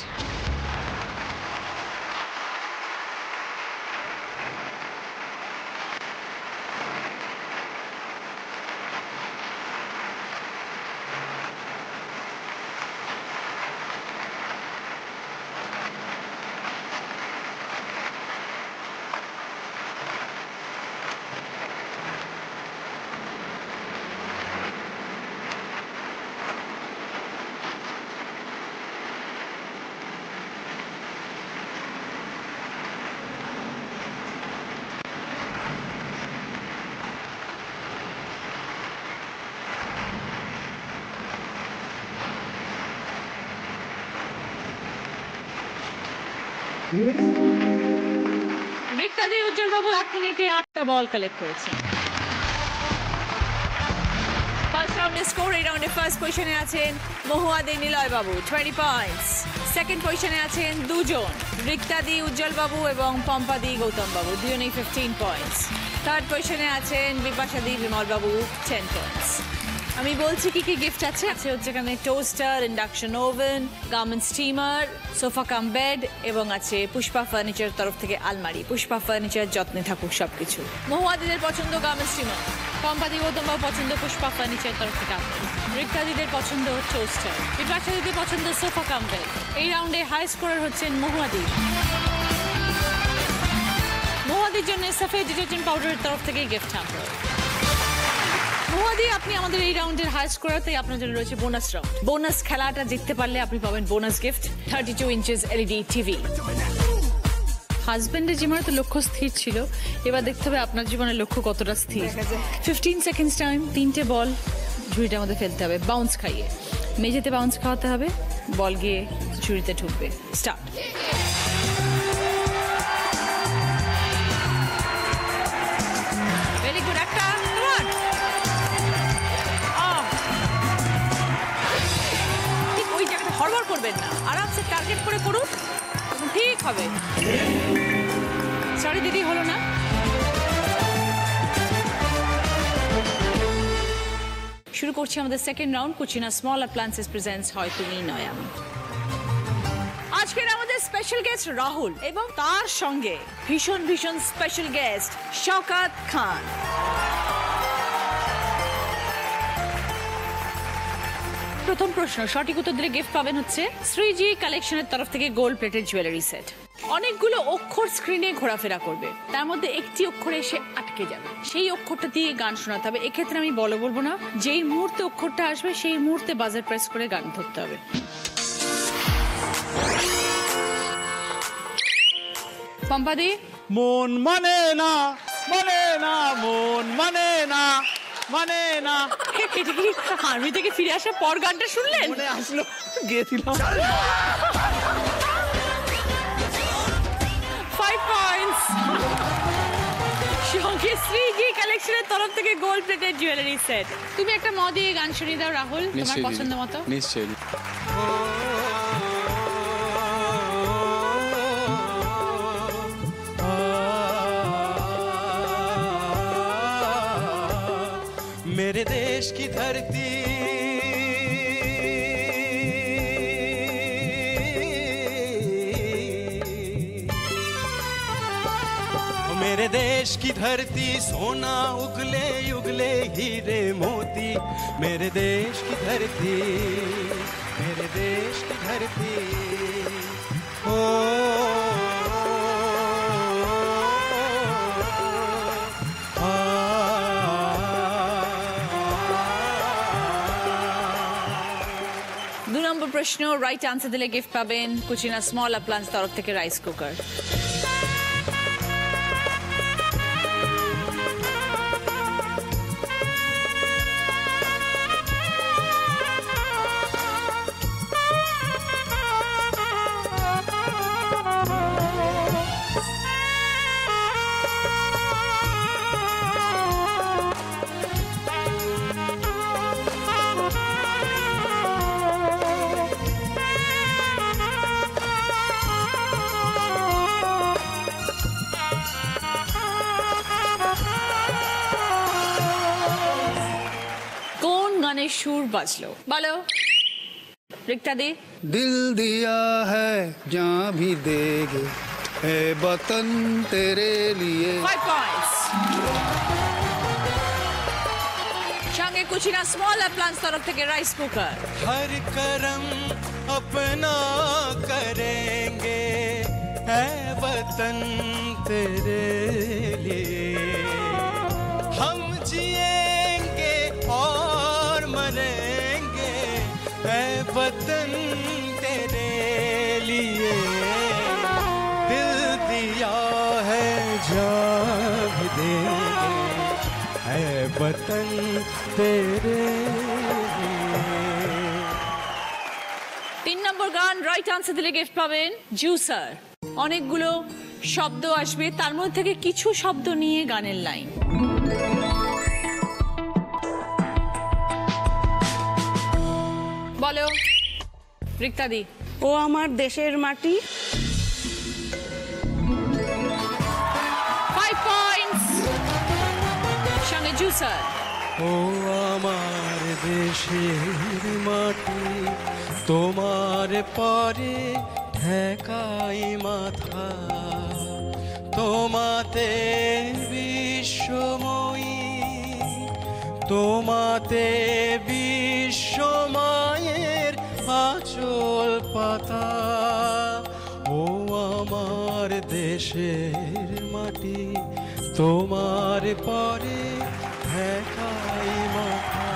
রিক্তাদি উজ্জ্বল বাবু 1 মিনিটে 8টা বল কালেক্ট করেছেন। ফার্স্ট রাউন্ডে স্কোর, এই রাউন্ডে ফার্স্ট পজিশনে আছেন মহুয়াদি নিলয় বাবু 20 পয়েন্টস। সেকেন্ড পজিশনে আছেন দুজন, রিক্তাদি উজ্জ্বল বাবু এবং পম্পাদি গৌতম বাবু, দুজনেই 15 পয়েন্টস। থার্ড পজিশনে আছেন বিপাশাদি বিমল বাবু 10 পয়েন্টস। আমি বলছি কি কি গিফট আছে। আছে হচ্ছে এখানে toaster, induction oven, garment steamer, sofa cum bed এবং আছে পুষ্পা ফার্নিচার তরফ থেকে আলমারি। পুষ্পা ফার্নিচার যত্নে থাকুক সবকিছু। মহুয়াদিদের পছন্দ গার্মেন্ট স্টিমার, পম্পাদি গৌতমবাবু পছন্দ পুষ্পা ফার্নিচার তরফ থেকে আলমারি, রিক্তাদিদের পছন্দ টোস্টার, বিপাশাদিদের পছন্দ সোফা কাম বেড। এই রাউন্ডে হাই স্কোরার হচ্ছেন মহুয়াদি। মহুয়াদির জন্য সফেদ ডিটারজেন্ট পাউডারের তরফ থেকে গিফট হ্যাম্পার। মহুয়াদি, আপনি আমাদের এই রাউন্ডের হাই স্কোরার, তাই আপনার জন্য রয়েছে বোনাস রাউন্ড। বোনাস খেলাটা জিততে পারলে আপনি পাবেন bonus gift 32 inches LED TV. হাজবেন্ডের জীবনে তো লক্ষ্য স্থির ছিল, এবার দেখতে হবে আপনার জীবনের লক্ষ্য কতটা স্থির। 15 সেকেন্ডস টাইম, 3টে বল ঝুড়িটার মধ্যে ফেলতে হবে বাউন্স খাইয়ে। মেঝেতে বাউন্স খাওয়াতে হবে, বল গিয়ে ঝুড়িতে ঢুকবে। স্টার্ট। ভেরি গুড, একটা ঠিক ওই জায়গাটা হড়বড় করবেন না, আরামসে টার্গেট করে করুন, ঠিক হবে। সরি দিদি, হলো না। শুরু করছি আমাদের second round. Kutchina small appliances presents হয় তুমি নয় আমি। আজকের আমাদের স্পেশাল গেস্ট রাহুল এবং তার সঙ্গে ভীষণ ভীষণ স্পেশাল গেস্ট শওকত খান। প্রথম প্রশ্ন, সঠিক উত্তর দিলে গিফট পাবেন হচ্ছে শ্রীজি কালেকশনের তরফ থেকে গোল্ড প্লেটেড জুয়েলারি সেট। অনেকগুলো অক্ষর স্ক্রিনে ঘোরাফেরা করবে, তার মধ্যে একটি অক্ষরে এসে আটকে যাবে, সেই অক্ষরটা দিয়ে গান শোনাতে হবে। এক্ষেত্রে আমি বলবো না, যেই মুহূর্তে অক্ষরটা আসবে সেই মুহূর্তে বাজার প্রেস করে গান ধরতে হবে। পম্পাদি, মন মানে না, মানে না, মন মানে না, মানে না। এটা কি আর্মি থেকে ফিরে আসার পর গানটা শুনলেন? মনে আসলো, গেছিলাম। 5 পয়েন্টস। সঙ্গে শ্রীজি কালেকশনের তরফ থেকে গোল্ড প্লেটেড জুয়েলারি সেট। তুমি একটা দিয়ে গান শুনিয়ে দাও রাহুল, তোমার পছন্দ মতো। নিশ্চয়ই। मेरे देश की धरती मेरे देश की धरती सोना उगले उगले हीरे मोती। मेरे देश की धरती, मेरे देश की धरती। ओ প্রশ্ন রাইট আনসার দিলে গিফট পাবেন কুচিনা স্মল অ্যাপ্লায়েন্স তরফ থেকে রাইস কুকার। সুর বাজলো, বলো রিক্তা দি। दिल दिया है जहाँ भी देगे है वतन तेरे लिए। 5 পয়েন্টস। সঙ্গে কুচিনা স্মল অ্যাপ্লায়েন্স তরফ থেকে রাইস কুকার। हर करम अपना करेंगे है वतन तेरे लिए। हम जिएंगे और मरेंगे है वतन तेरे लिए। दिल दिया है जान भी देंगे है वतन तेरे लिए। 3 নম্বর গান রাইট আনসার দিলে গিফট পাবেন জুসার। অনেকগুলো শব্দ আসবে, তার মধ্যে থেকে কিছু শব্দ নিয়ে গানের লাইন। বলো রিক্তা দি। ও আমার দেশের মাটি। 5 পয়েন্টস। প্রডিউসার। ও আমার দেশের মাটি, তোমার পরে ঠেকাই মাথা, তোমাতে বিশ্বময়ী, তোমাতে বিশ্বমায়ের আঁচল পাতা। ও আমার দেশের মাটি, তোমার পরে ঠেকাই মাথা।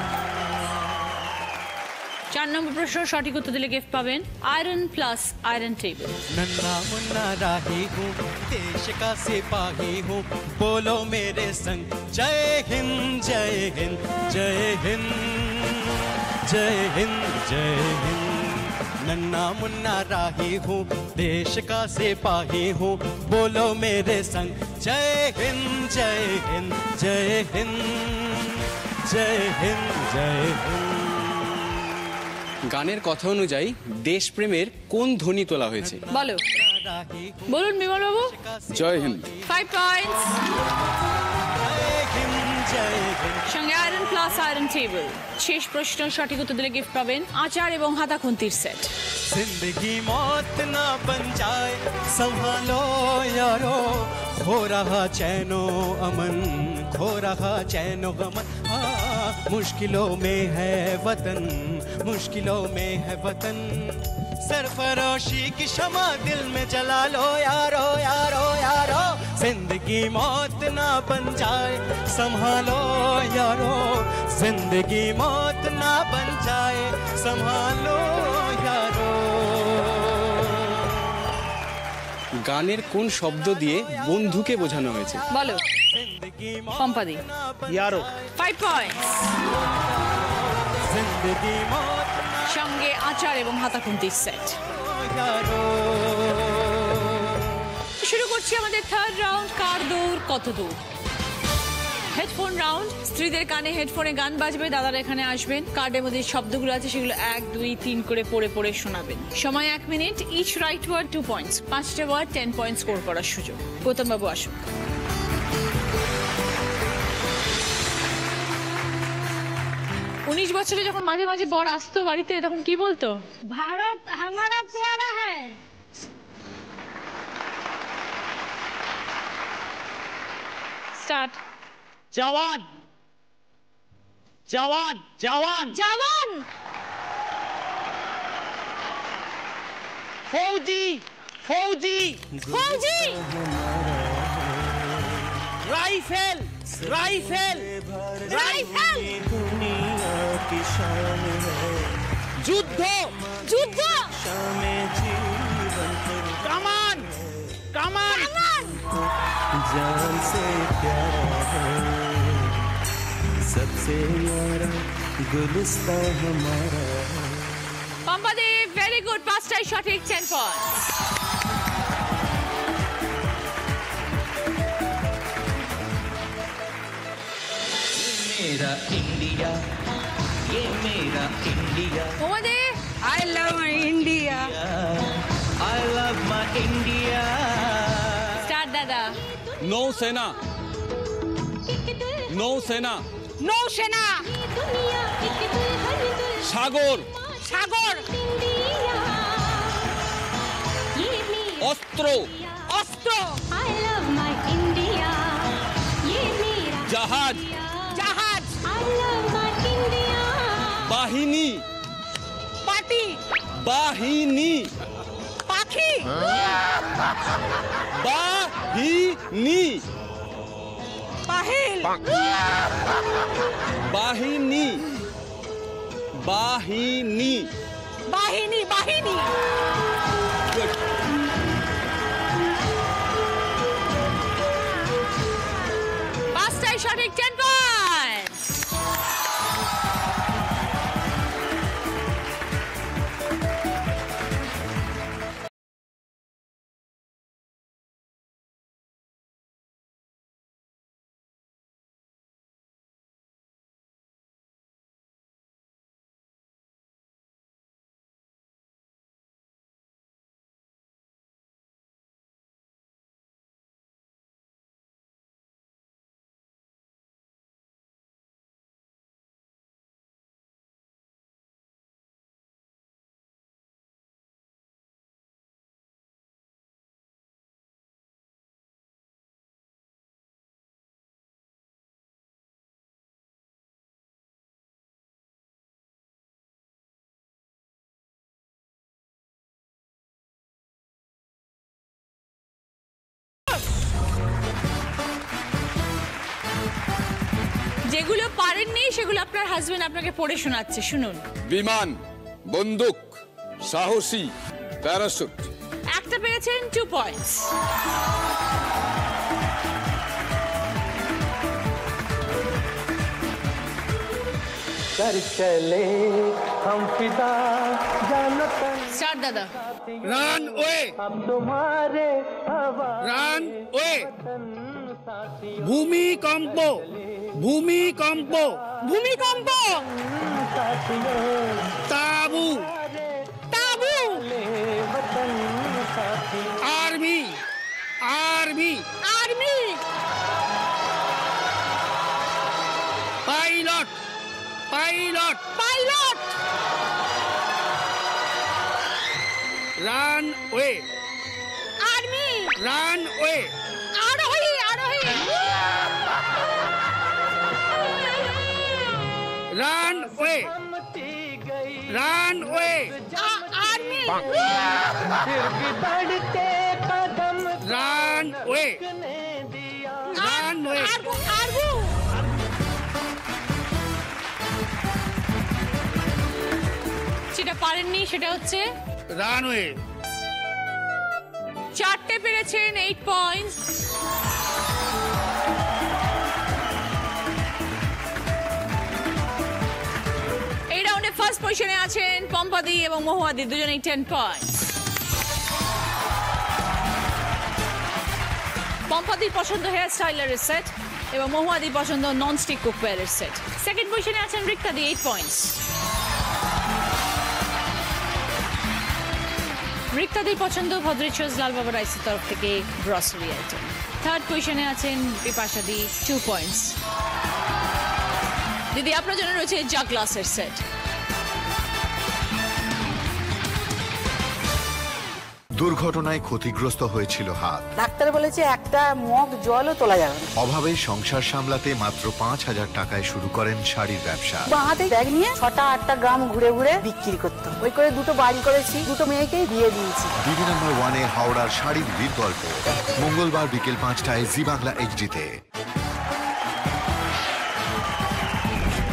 4 নম্বর প্রশ্ন সঠিক উত্তর দিলে গিফট পাবেন আয়রন প্লাস আয়রন টেবিল। नन्ना मुन्ना राही हूँ, देश का सिपाही हूँ, बोलो मेरे संग जय हिंद जय हिंद जय हिंद जय हिंद जय हिंद। नन्ना मुन्ना राही हूँ, देश का सिपाही हूँ, बोलो मेरे संग जय हिंद जय हिंद जय हिंद जय हिंद जय हिंद। গানের কথা অনুযায়ী দেশপ্রেমের কোন ধ্বনি তোলা হয়েছে? বলো, বলুন বিমল বাবু। জয় হিন্দ। 5 পয়েন্টস। সঙ্গে আয়রন প্লাস আয়রন টেবিল। শেষ প্রশ্ন সঠিক উত্তর দিলে গিফট পাবেন আচার এবং হাতা খুন্তির সেট। जिंदगी मौत ना बन जाए, संभालो यारो, खो रहा चैनो अमन, खो रहा चैनो अमन। मुश्किलों में है वतन, मुश्किलों में है वतन, सरफरोशी की शमा दिल में जला लो यारो यारो यारो। जिंदगी मौत ना बन जाए, संभालो यारो, जिंदगी मौत ना बन जाए, संभालो यारो। গানের কোন শব্দ দিয়ে বন্ধুকে বোঝানো হয়েছে? বলো পম্পাদি। ইয়ারো। 5 পয়েন্টস। সঙ্গে আচার এবং হাতা খুন্তির সেট। শুরু করছি আমাদের থার্ড রাউন্ড, কার দৌড় কত দূর। Headphone round. স্ত্রীদের কানে হেডফোনে গান বাজবে, দাদারা এখানে আসবেন, কার্ডের মধ্যে শব্দগুলো আছে সেগুলো 1 2 3 করে পড়ে পড়ে শোনাবেন। সময় 1 minute. Each right word 2 points. 5টা ওয়ার্ড 10 পয়েন্ট স্কোর করার সুযোগ। গৌতম বাবু আসুন। 19 বছরে যখন মাঝে মাঝে বর আসতো বাড়িতে তখন কি বলতো? भारत हमारा प्यारा है। স্টার্ট। जवान जवान जवान जवान। फौजी फौजी फौजी। Rifle rifle rifle. दुनिया की शान है, युद्ध युद्ध। कमान कमान जान से प्यारा है, सबसे न्यारा गुलिस्ता हमारा। পম্পাদি ভেরি গুড। 5টাই সঠিক, 10 পয়েন্টস। मेरा इंडिया, ये मेरा इंडिया, তোমাদের I love my India. I love my India। Start দাদা। নৌসেনা নৌসেনা নৌসেনা। সাগর সাগর। অস্ত্র অস্ত্র। জাহাজ জাহাজ। বাহিনী পাটি। বাহিনী পাখি। বাহিনী পাহিল। বাহিনী বাহিনী বাহিনী। বাহিনী। Good. 5টাই সঠিক, 10 পয়েন্টস। পারেননি সেগুলো আপনার হাজবেন্ড আপনাকে পড়ে শোনাচ্ছে, শুনুন। বিমান, বন্দুক, সাহসী, প্যারাশুট। একটা পেয়েছেন 2 পয়েন্টস। कर चले हम फिदा जानतन স্টার্ট দাদা। রান ওয়ে, तुम्हारे हवा রান ওয়ে, ভূমিকম্প, ভূমিকম্প, ভূমিকম্প, তাবু, তাবু, army, army, army, pilot, pilot, pilot, runway, army, runway, আরোহী, আরোহী, রানওয়ে, রানওয়ে, আর্মি, फिर भी बढ़ते कदम রানওয়ে, রানওয়ে, আরবু, আরবু, যেটা পারেননি সেটা হচ্ছে রানওয়ে। 4টে পেরেছেন, 8 পয়েন্টস। এই রাউন্ডে ফার্স্ট পজিশনে আছেন পম্পাদি এবং মহুয়াদি, দুজনেই 10 পয়েন্টস। পম্পাদির পছন্দ হেয়ার স্টাইলারের সেট এবং মহুয়াদির পছন্দ ননস্টিক কুকওয়্যারের সেট। সেকেন্ড পজিশনে আছেন রিক্তাদি, 8 পয়েন্টস। রিক্তাদির পছন্দ ভদ্রেশ্বর লাল বাবা রাইসের তরফ থেকে গ্রসারি আইটেম। থার্ড পজিশনে আছেন বিপাশাদি, 2 পয়েন্টস। দিদি আপনার জন্য রয়েছে জাগ গ্লাসের সেট। দুর্ঘটনায় ক্ষতিগ্রস্ত হয়েছিল হাত। ডাক্তার বলেছে একটা মগ জলও তোলা যাবে না। অভাবে সংসার সামলাতে মাত্র 5,000 টাকায় শুরু করেন শাড়ির ব্যবসা। বাঁ হাতে ব্যাগ নিয়ে 6টা-8টা গ্রাম ঘুরে ঘুরে বিক্রি করতাম। ওই করে 2টো বাড়ি করেছি, 2টো মেয়েকেই বিয়ে দিয়েছি। দিদি নম্বর 1-এ হাওড়ার শাড়ির বীর গল্প, মঙ্গলবার বিকেল 5টায় জি বাংলা এইচডিতে।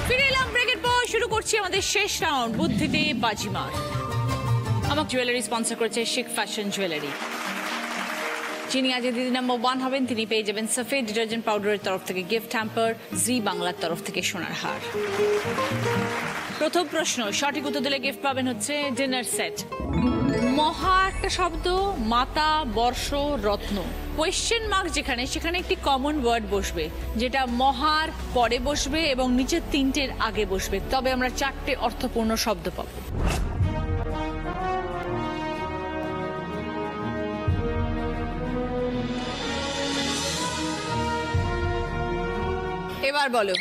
ফিরে এলাম ব্রেকের পর, শুরু করছি আমাদের শেষ রাউন্ড, বুদ্ধিতে বাজিমার। আমার জুয়েলারি স্পন্সর করেছে শিক ফ্যাশন জুয়েলারি। যিনি আজ দিদি নাম্বার 1 হবেন তিনি পেয়ে যাবেন সফেদ ডিটারজেন্ট পাউডারের তরফ থেকে গিফট হ্যাম্পার, জি বাংলার তরফ থেকে সোনার হার। প্রথম প্রশ্ন, সঠিক উত্তর দিলে গিফট পাবেন হচ্ছে ডিনার সেট। মহা একটা শব্দ, মাতা, বর্ষ, রত্ন। কোয়েশ্চেন মার্ক যেখানে, সেখানে একটি কমন ওয়ার্ড বসবে, যেটা মহার পরে বসবে এবং নিচের 3টের আগে বসবে। তবে আমরা 4টে অর্থপূর্ণ শব্দ পাবো। এবার বলো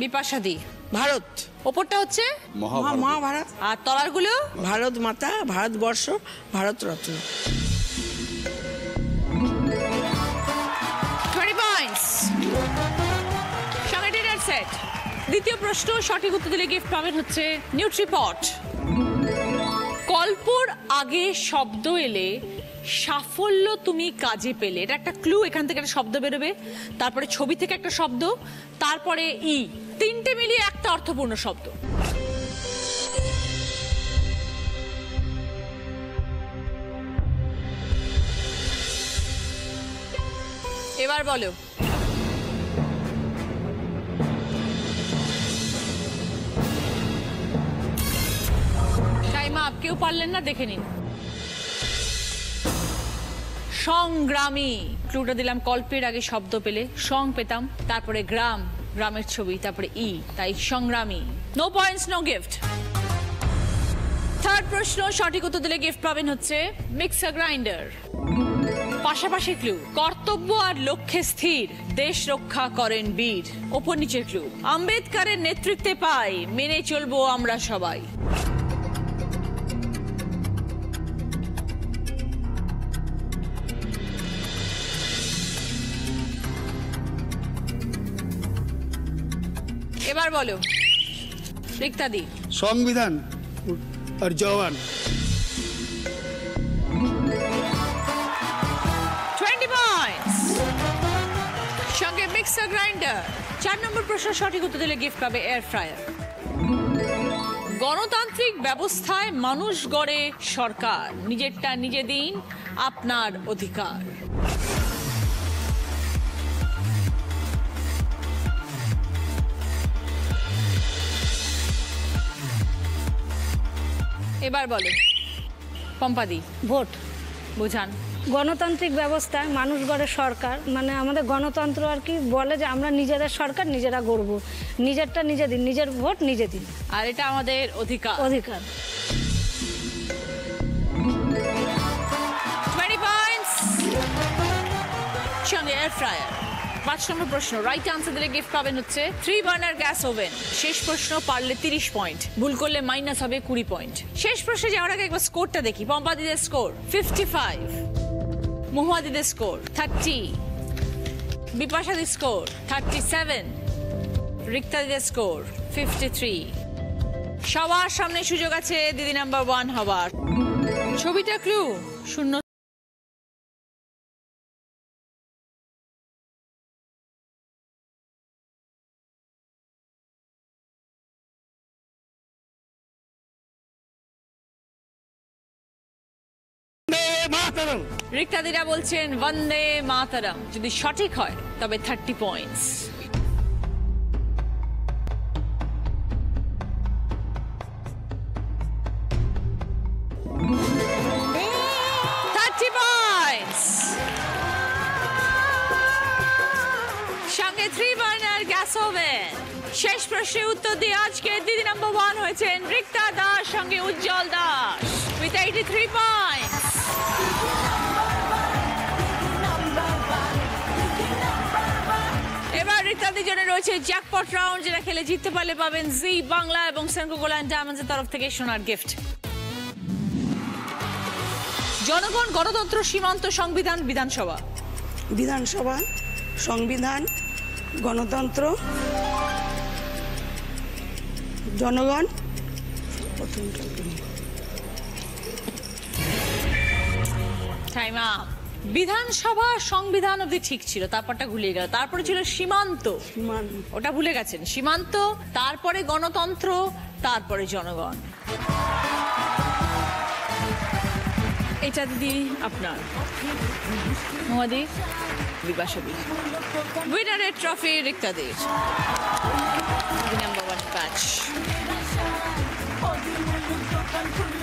বিপাশাদি। ভারত। ওপরটা হচ্ছে মহাভারত। আর তলারগুলো ভারত মাতা, ভারতবর্ষ, ভারত রত্ন। 20 পয়েন্টস। সঙ্গে ডিনার সেট। দ্বিতীয় প্রশ্ন, সঠিক উত্তর দিলে গিফট পাবেন হচ্ছে নিউট্রিপট। কল্পর আগে শব্দ এলে সাফল্য তুমি কাজে পেলে, এটা একটা ক্লু। এখান থেকে একটা শব্দ বেরোবে, তারপরে ছবি থেকে একটা শব্দ, তারপরে ই, 3টে মিলিয়ে একটা অর্থপূর্ণ শব্দ। এবার বলো টাইম আপ। কেউ পারলেন না, দেখে নিন। সংগ্রামী, ক্লুটা দিলাম কল্পের আগে শব্দ পেলে সং পেতাম, তারপরে গ্রাম, গ্রামের ছবি, তারপরে ই, তাই সংগ্রামী। No points, no gift. Third প্রশ্ন, সঠিক উত্তর দিলে গিফট পাবেন হচ্ছে মিক্সার গ্রাইন্ডার। পাশাপাশি ক্লু, কর্তব্য আর লক্ষ্যে স্থির, দেশ রক্ষা করেন বীর। ওপর নিচের ক্লু, আম্বেদকরের নেতৃত্বে পাই, মেনে চলবো আমরা সবাই। এবার বলো রিক্তাদি। সংবিধান আর জওয়ান। 20 পয়েন্টস। সঙ্গে মিক্সার গ্রাইন্ডার। 4 নম্বর প্রশ্ন সঠিক উত্তর দিলে গিফট পাবে এয়ার ফ্রায়ার। গণতান্ত্রিক ব্যবস্থায় মানুষ গড়ে সরকার, নিজেরটা নিজে দিন, আপনার অধিকার। এবার বলো পম্পাদি। ভোট। বুঝান। গণতান্ত্রিক ব্যবস্থায় মানুষ গড়ে সরকার, মানে আমাদের গণতন্ত্র আর কি বলে যে আমরা নিজেদের সরকার নিজেরা গড়ব, নিজেরটা নিজে দিন, নিজের ভোট নিজে দিন, আর এটা আমাদের অধিকার। অধিকার। 20 পয়েন্টস। সঙ্গে এয়ার ফ্রায়ার। 5 নম্বর প্রশ্ন রাইট আনসার দিলে গিফট পাবেন হচ্ছে 3 বার্নার গ্যাস ওভেন। শেষ প্রশ্ন পারলে 30 পয়েন্ট, ভুল করলে মাইনাস হবে 20 পয়েন্ট। শেষ প্রশ্নে যাওয়ার আগে একবার স্কোরটা দেখি। পম্পাদিদের স্কোর 55, মহুয়াদিদের স্কোর 30, বিপাশাদির স্কোর 37, রিক্তাদিদের স্কোর 53। সবার সামনে সুযোগ আছে দিদি নাম্বার 1 হবার। ছবিটা ক্লু। শূন্য রিক্তাদিরা বলছেন বন্দে মাতরম। যদি সঠিক হয় তবে 30 পয়েন্টস। সঙ্গে 3 বার্নার গ্যাস ওভেন। শেষ প্রশ্নের উত্তর দিয়ে আজকে দিদি নাম্বার 1 হয়েছেন রিক্তা দাস সঙ্গে উজ্জ্বল দাস with 83 পয়েন্টস। এবার রিক্তাদির জন্য রয়েছে জ্যাকপট রাউন্ড, যেটা খেলে জিততে পারলে পাবেন জি বাংলা এবং সেনকো গোল্ড ডায়মন্ডসের তরফ থেকে সোনার গিফট। জনগণ, গণতন্ত্র, সীমান্ত, সংবিধান, বিধানসভা। বিধানসভা, সংবিধান, গণতন্ত্র, জনগণ। Time up. বিধানসভা, সংবিধান অবধি ঠিক ছিল, তারপরটা ভুলে গেল। তারপরে ছিল সীমান্ত, ওটা ভুলে গেছেন। সীমান্ত, তারপরে গণতন্ত্র, তারপরে জনগণ। এটা দিদি আপনার। মোহাদি বিপাশাদি। উইনারের ট্রফি রিক্তাদের। দিদি নাম্বার 1 প্যাচ,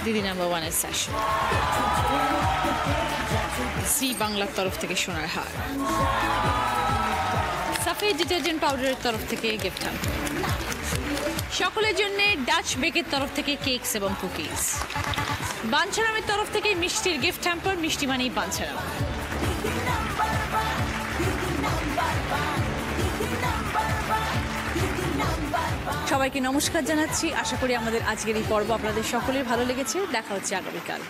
দিদি নাম্বার 1 এর সেশন। জি বাংলার তরফ থেকে সোনার হার। সাফেদ ডিটারজেন্ট পাউডারের তরফ থেকে গিফট হ্যাম্পার। সকলের জন্য ডাচ বেকের তরফ থেকে কেকস এবং কুকিজ। বাঞ্ছারামের তরফ থেকে মিষ্টির গিফট হ্যাম্পার। মিষ্টি মানেই বাঞ্ছারাম। সবাইকে নমস্কার জানাচ্ছি। আশা করি আমাদের আজকের এই পর্ব আপনাদের সকলের ভালো লেগেছে। দেখা হচ্ছে আগামীকাল।